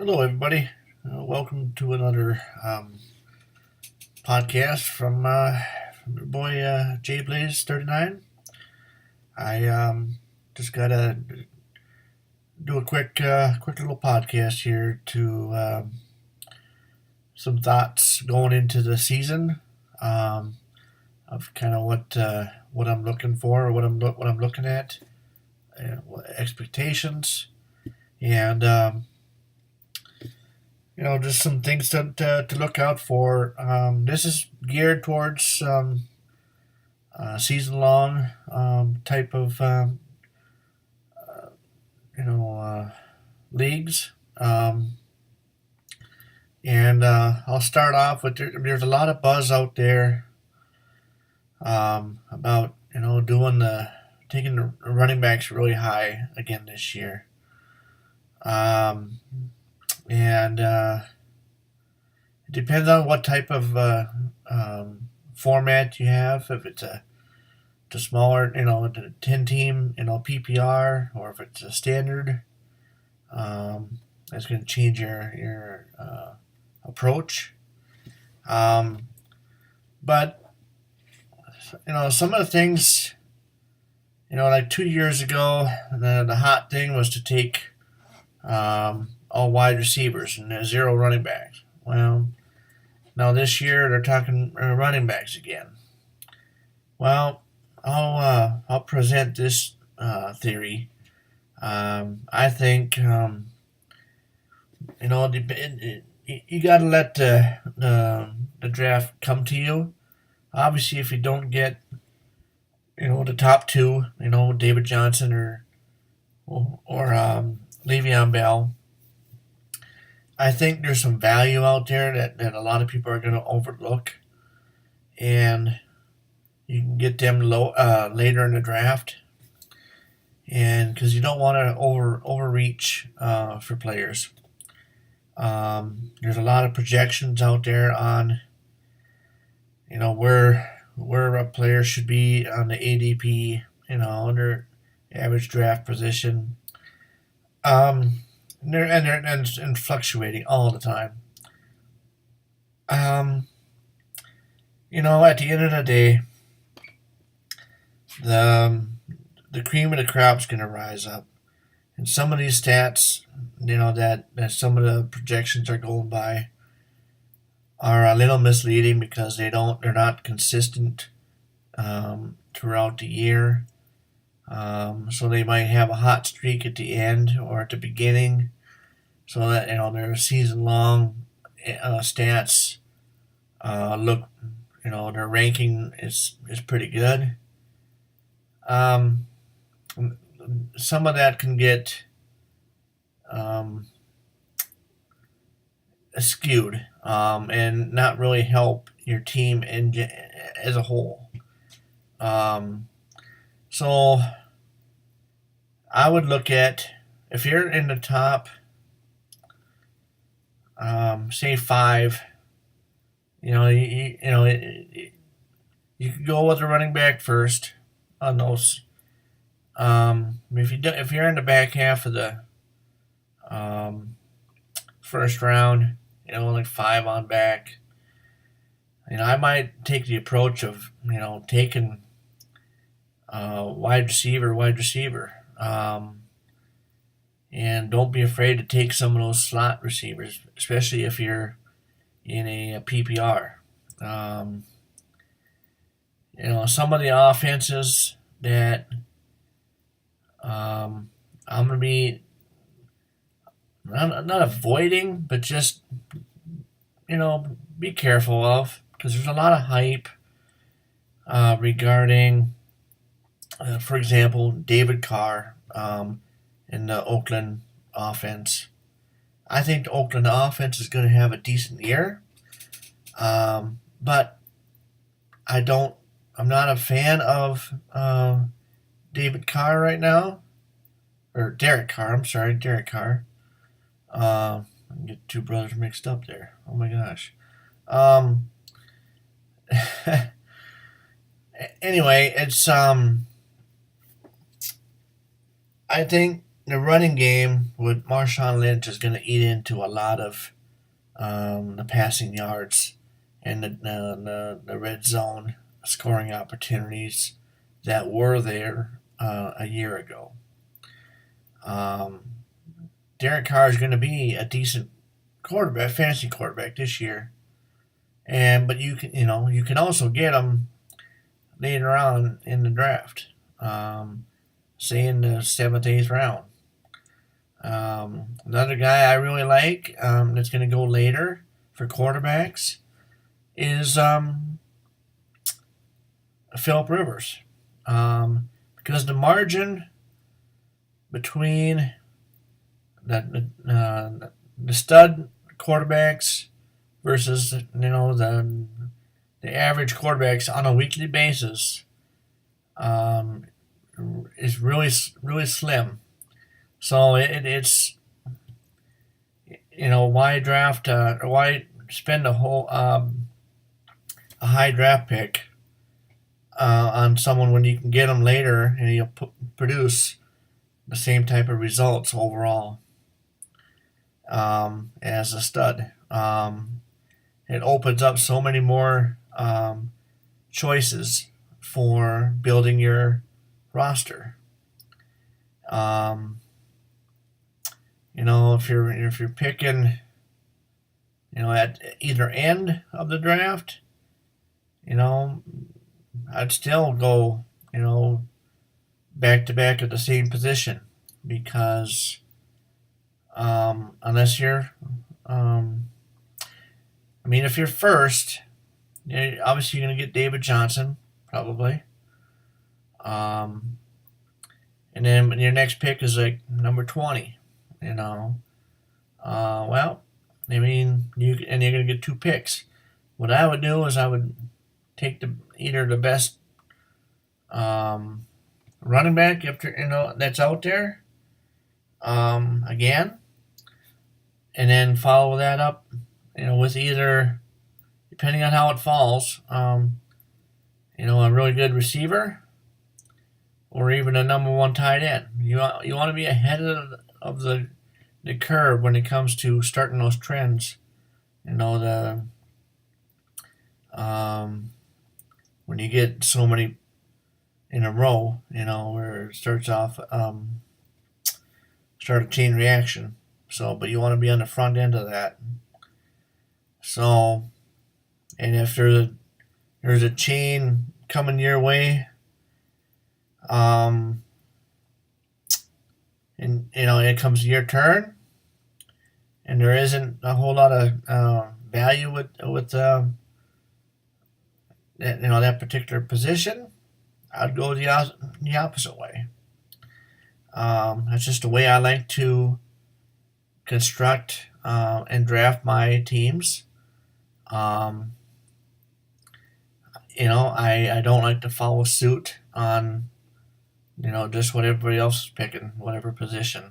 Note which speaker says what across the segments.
Speaker 1: Hello, everybody. Welcome to another podcast from your boy Jay Blaze 39. I just gotta do a quick little podcast here to some thoughts going into the season um, of kind of what I'm looking for, or what I'm looking at, what expectations, and just some things to look out for. This is geared towards season long type of you know leagues. And I'll start off with there's a lot of buzz out there about doing the taking the running backs really high again this year. Um, and It depends on what type of format you have. If it's a smaller, the 10 team, PPR, or if it's a standard, that's going to change your approach. Um, but some of the things, like 2 years ago, the hot thing was to take all wide receivers and zero running backs. Well, now this year they're talking running backs again. Well, I'll present this theory. I think you got to let the draft come to you. Obviously, if you don't get the top two, David Johnson or Le'Veon Bell, I think there's some value out there that a lot of people are going to overlook, and you can get them later in the draft, and because you don't want to overreach for players. There's a lot of projections out there on where a player should be on the ADP, under average draft position. And fluctuating all the time. Um, at the end of the day, the cream of the crop's going to rise up, and some of these stats, that some of the projections are going by, are a little misleading because they're not consistent throughout the year. So they might have a hot streak at the end or at the beginning, so that their season long stats look, their ranking is pretty good. Um, some of that can get um, skewed and not really help your team as a whole. Um, so I would look at, if you're in the top, say five, you could go with a running back first on those. If you're in the back half of the first round, like five on back, I might take the approach of taking wide receiver. And don't be afraid to take some of those slot receivers, especially if you're in a PPR. Some of the offenses that I'm going to be not avoiding, but just, be careful of, because there's a lot of hype regarding, for example, David Carr in the Oakland offense. I think the Oakland offense is going to have a decent year, but I'm not a fan of David Carr right now, or Derek Carr. I'm sorry, Derek Carr. I get two brothers mixed up there. Oh my gosh. Anyway, it's I think the running game with Marshawn Lynch is going to eat into a lot of the passing yards and the red zone scoring opportunities that were there a year ago. Derek Carr is going to be a decent quarterback, fantasy quarterback this year, but you can also get him later on in the draft, say in the 7th, 8th round. Another guy I really like that's going to go later for quarterbacks is Philip Rivers, because the margin between the stud quarterbacks versus the average quarterbacks on a weekly basis is really slim. So it's why draft or why spend a high draft pick on someone when you can get them later and you'll produce the same type of results overall as a stud. It opens up so many more choices for building your roster. If you're picking, at either end of the draft, I'd still go, back to back at the same position because unless you're, if you're first, obviously you're going to get David Johnson probably, and then your next pick is like number 20. You're going to get 2 picks. What I would do is I would take either the best running back that's out there again, and then follow that up with either, depending on how it falls, a really good receiver or even a number 1 tight end. You want to be ahead of the curve when it comes to starting those trends. When you get so many in a row, where it starts off, start a chain reaction. So, but you want to be on the front end of that. So, and if there's a chain coming your way, and it comes to your turn, and there isn't a whole lot of value with that particular position, I'd go the opposite way. That's just the way I like to construct and draft my teams. I don't like to follow suit on just what everybody else is picking, whatever position.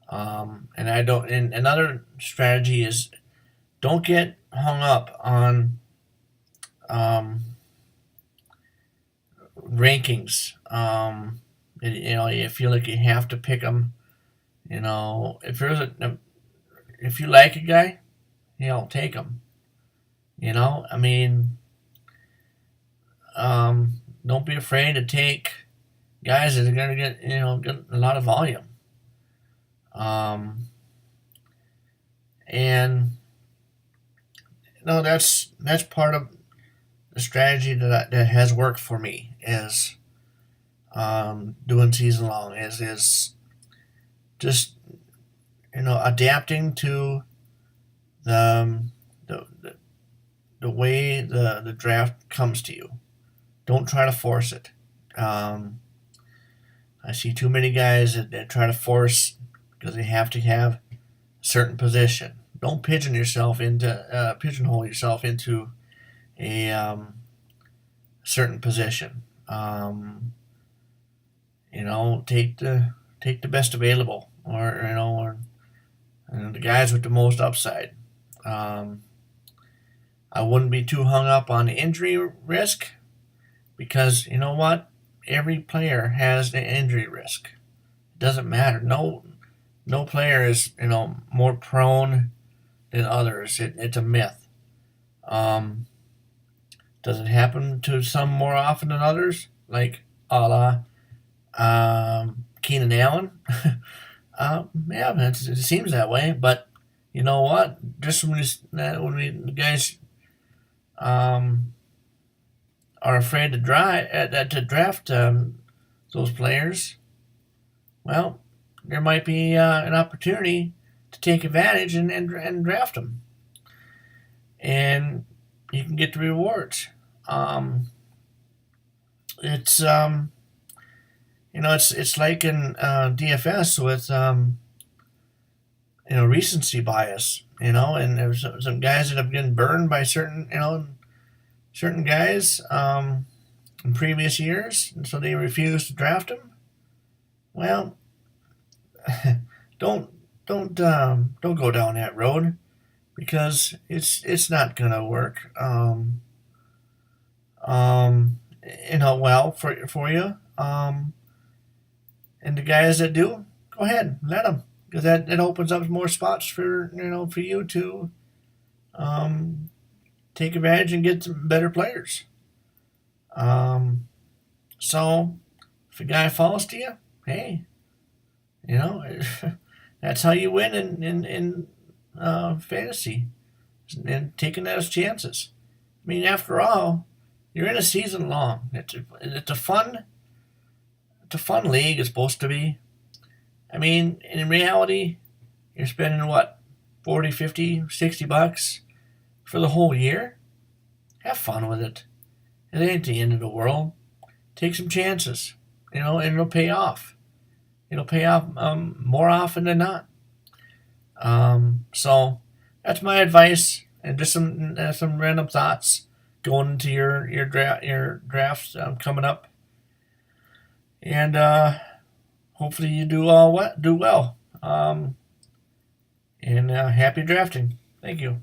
Speaker 1: And I don't. And another strategy is don't get hung up on rankings. You feel like you have to pick them. If you like a guy, take him. Don't be afraid to take guys that are going to get a lot of volume. And that's part of the strategy that has worked for me is doing season long is just adapting to the way the draft comes to you. Don't try to force it. I see too many guys that try to force because they have to have a certain position. Don't pigeonhole yourself into a certain position. Take the best available, or the guys with the most upside. I wouldn't be too hung up on injury risk because every player has the injury risk. It doesn't matter. No player is more prone than others. It's a myth. Um, does it happen to some more often than others? Like a la Keenan Allen? Yeah, it seems that way. But you know what? Just when the guys um, are afraid to draft those players, well, there might be an opportunity to take advantage and draft them, and you can get the rewards. Um, it's it's like in DFS with recency bias. And there's some guys that have been burned by certain guys in previous years, and so they refuse to draft them. Well, don't don't go down that road because it's not gonna work. Um, well for you. And the guys that do, go ahead, let them, because that opens up more spots for you to um, take advantage and get some better players. Um, so if a guy falls to you, hey, you know that's how you win in fantasy, and taking those chances. I mean, after all, you're in a season long. It's a fun league. It's supposed to be. I mean, in reality, you're spending what, 40, 50, $60 for the whole year? Have fun with it. It ain't the end of the world. Take some chances, and it'll pay off. It'll pay off more often than not. So that's my advice, and just some random thoughts going into your drafts coming up, and hopefully you do well. And happy drafting. Thank you.